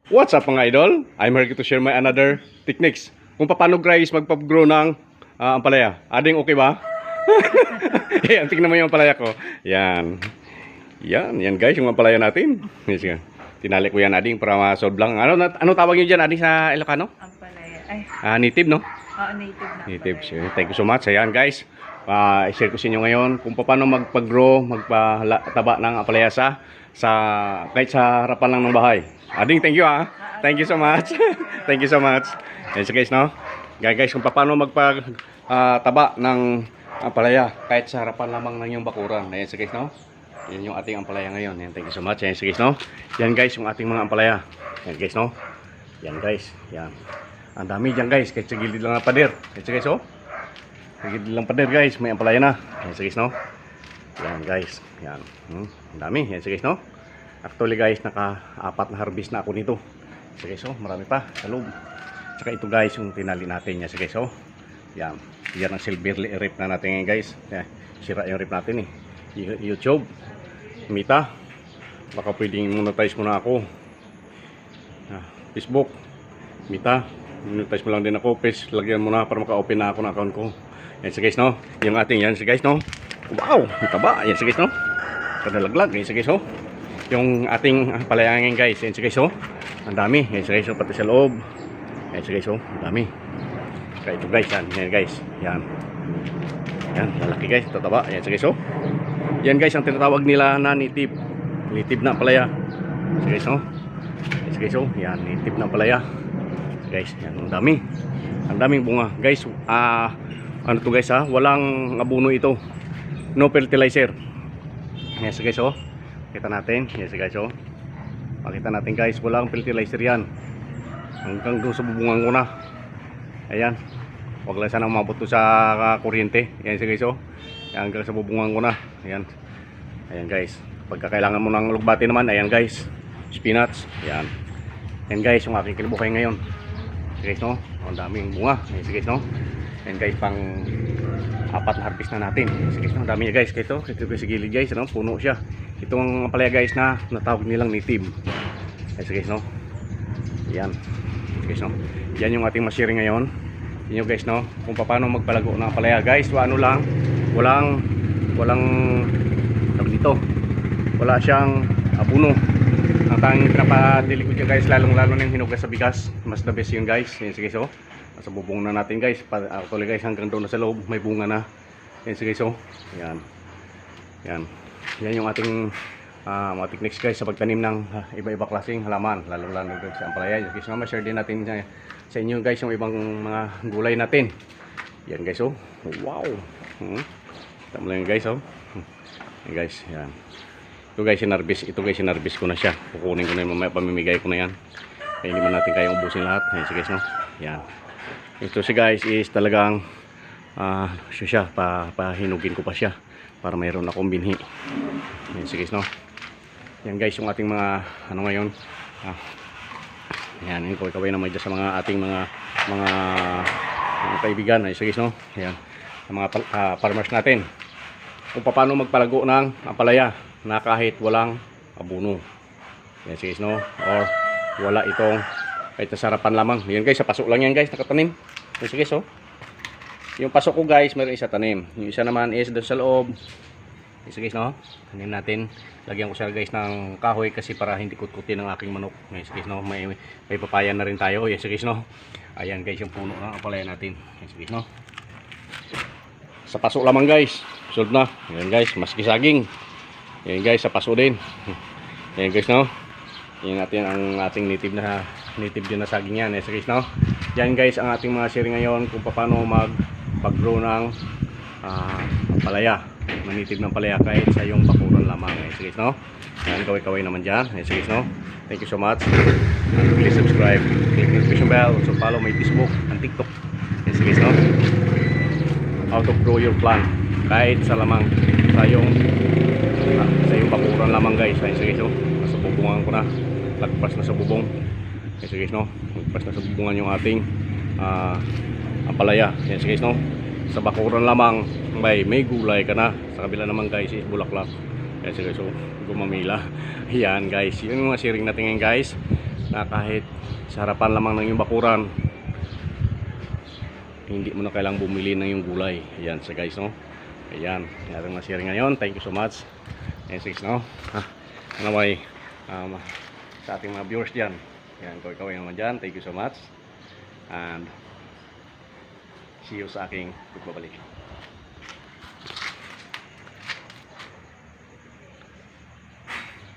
What's up mga idol? I'm here to share my another techniques. Kung paano guys magpa-grow ng ampalaya. Ading okay ba? Yan, tingnan mo yung ampalaya ko. Yan. Yan guys, yung ampalaya natin. Yes, yan. Tinali ko yan ading para ma-solve lang. Ano tawag niyo diyan ading sa Ilocano? Ampalaya. Ay, Native no? oo, native na. Native. ampalaya. Thank you so much. Ayan guys. I-share ko sa inyo ngayon kung paano magpa-grow, magpataba ng ampalaya sa kahit sa harapan lang ng bahay. Ading, thank you Thank you so much. Thank you so much. Yan so guys, no? Guys, kung paano magpataba ng ampalaya kahit sa harapan lamang ng yung bakuran. Ayan so guys, no? Yan yung ating ampalaya ngayon. Yan, thank you so much. Yan so guys, no? Yan guys, yung ating mga ampalaya. Yan guys, no? Yan guys, yan. Ang dami dyan guys, kahit sa gilid lang ng pader. Yan so guys, oh. Sa gilid lang pader guys, may ampalaya na. Yan so guys, no? Yan guys, yan. Ang dami. Yan so guys, no? Actually guys, naka-apat na harvest na ako nito. So guys, oh, marami pa sa loob. Tsaka ito guys, yung tinali natin. Yan so guys, oh. Yan. Yan ang silver rip na natin ngayon guys. Yan. Sira yung rip natin eh. YouTube. Mita. Baka pwedeng monetize muna ako. Facebook. Mita. Monetize mo lang din ako. Please, lagyan mo na para maka-open na ako ng account ko. Yan so guys, no? Yung ating yan so guys, no? Wow! Mataba. Yan so guys, no? Kadalaglag. Yan so guys, oh. Yung ating ampalaya ngayon guys. Yan so guys, oh. Ang dami. Yan so guys, oh. Pati sa loob. Yan so guys, oh. Ang dami. Kaya ito guys, yan. Yan guys. Yan. Yan. Lalaki guys. Tataba. Yan so guys, oh. Yan guys, ang tinatawag nila na native. Native na ampalaya. Yan so guys, oh. Yan so guys, oh. Yan. Native na ampalaya. Guys, yan. Ang dami. Ang daming bunga. Guys, ano to guys ha? Walang abono ito. No fertilizer. Yan so guys, oh. Kita natin, yes guys, oh. Pakita natin guys, walang fertilizer yan. Hanggang doon sa bubungan ko na. Ayan. Huwag lang sana umabot to sa kuryente. Yan guys, oh. Yan, hanggang sa bubungan ko na. Ayan. Ayan guys. Pagka kailangan mo ng lugbati naman, ayan guys. Spinach. Ayan. Ayan guys, yung aking kinabuhay ngayon. Guys, no? Ang daming bunga. Ayan guys, no? Ayan guys, pang apat na harvest na natin. Sige, ang dami niya guys. Ito guys sa gilid guys, ano? Puno siya. Itong ampalaya guys na natawag nilang native. Sige guys, no? Yan. Guys, no? Yan yung ating masharing ngayon. Yan guys, no? Kung paano magpalago ng ampalaya guys. Ano lang, walang tawag dito. Wala siyang abono. Ang tanging pinapadili ko guys, lalong na yung hinugas sa bigas. Mas the best yun guys. Yan sige guys, oh. Nasa bubong na natin guys. Actually guys, hanggang doon na sa loob may bunga na. Yan sige guys, oh. Yan. Yan. Yan yung ating mga techniques guys sa pagtanim ng iba-iba klaseng halaman, lalo guys sa ampalaya. Guys, ma-share din natin sa inyo guys yung ibang mga gulay natin. Yan guys, oh. Wow. Tama lang guys, oh. Yan guys, yan. Ito guys, sinarbis ko na siya. Kukunin ko na yung mamaya, pamimigay ko na yan. Kaya hindi man natin kayang ubusin lahat. Yan so guys, no. Yan. Ito si guys is talagang siya, pahinugin ko pa siya para mayroon akong binhi. Yan so guys, no. Yan guys, yung ating mga ano ngayon. Yan, yung kaway-kaway na may sa mga ating mga kaibigan. Yan so guys, no. Yan. Ang mga farmers natin. Kung paano magpalago ng ampalaya na kahit walang abono. Yan so guys, no. Or wala itong kahit sa harapan lamang. Yan guys, sa pasok lang yan guys, nakatanim. Yan so guys, oh. Yung pasok ko guys, mayroon isa tanim. Yung isa naman is doon sa loob. Yan so guys, no. Tanim natin. Lagyan ko siya guys ng kahoy kasi para hindi kutkutin ng aking manok. Yan so guys, no. May papayan na rin tayo. Yan so guys, no. Ayan guys, yung puno ng ampalaya natin. Yan so guys, no. Sa pasok lamang guys. Solve na. Yan guys, maski saging. Yan guys, sa paso din. Yan guys, no. Yan natin ang ating native din na saging yan. Yan guys, no. Yan guys, ang ating mga sharing ngayon kung paano mag-grow ng ampalaya. Native ng ampalaya kahit sa yung bakuran lamang. Yan guys, no. Yan, kaway-kaway naman dyan. Yan guys, no. Thank you so much. Please subscribe. Click the notification bell. Also follow my Facebook and TikTok. Yan guys, no. How to grow your plant kahit sa lamang sa yung bakuran lamang guys. Ayun so guys, oh. Nasa bubungan ko na. Lagpas na sa bubong. Ayun so guys, no. Lagpas na sa bubungan yung ating ampalaya. Ayun so guys, no. Sa bakuran lamang may gulay ka na. Sa kabila naman guys is bulaklak. Ayun so guys, oh. Gumamila. Yan guys. Yun yung mga sharing natin ngayon guys. na kahit sa harapan lamang ng iyong bakuran, hindi mo na kailangang bumili ng yung gulay. Ayan so guys, no? Ayan, natin na-share ngayon. Thank you so much. Ayan guys, no? Anyway, sa ating mga viewers dyan, ayan, ikaw naman dyan, thank you so much. And see you sa aking pagbabalik.